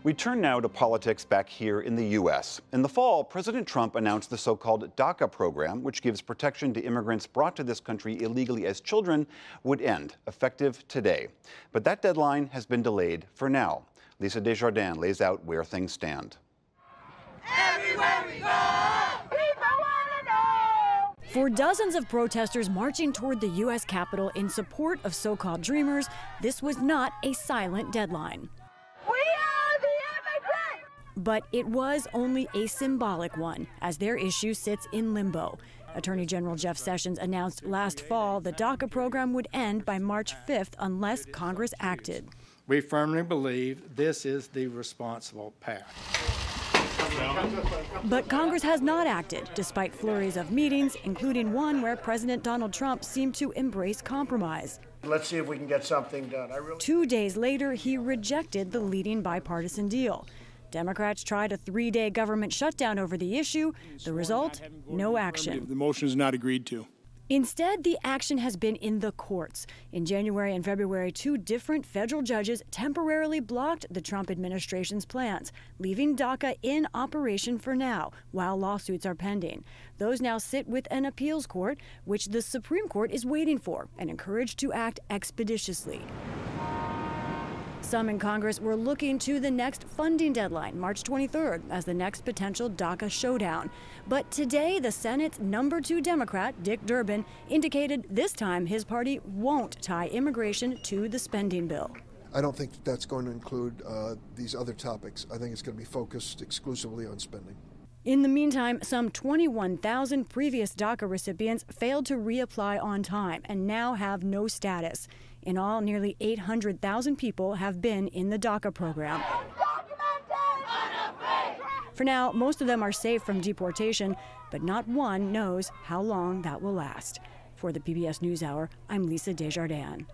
We turn now to politics back here in the U.S. In the fall, President Trump announced the so-called DACA program, which gives protection to immigrants brought to this country illegally as children, would end, effective today. But that deadline has been delayed for now. Lisa Desjardins lays out where things stand. Everywhere we go, people want to know. For dozens of protesters marching toward the U.S. Capitol in support of so-called Dreamers, this was not a silent deadline. But it was only a symbolic one, as their issue sits in limbo. Attorney General Jeff Sessions announced last fall the DACA program would end by March 5th unless Congress acted. We firmly believe this is the responsible path. But Congress has not acted, despite flurries of meetings, including one where President Donald Trump seemed to embrace compromise. Let's see if we can get something done. 2 days later, he rejected the leading bipartisan deal. Democrats tried a 3-day government shutdown over the issue. The result? No action. The motion is not agreed to. Instead, the action has been in the courts. In January and February, 2 different federal judges temporarily blocked the Trump administration's plans, leaving DACA in operation for now, while lawsuits are pending. Those now sit with an appeals court, which the Supreme Court is waiting for and encouraged to act expeditiously. Some in Congress were looking to the next funding deadline, March 23rd, as the next potential DACA showdown. But today, the Senate's #2 Democrat, Dick Durbin, indicated this time his party won't tie immigration to the spending bill. I don't think that's going to include these other topics. I think it's going to be focused exclusively on spending. In the meantime, some 21,000 previous DACA recipients failed to reapply on time and now have no status. In all, nearly 800,000 people have been in the DACA program. For now, most of them are safe from deportation, but not one knows how long that will last. For the PBS NewsHour, I'm Lisa Desjardins.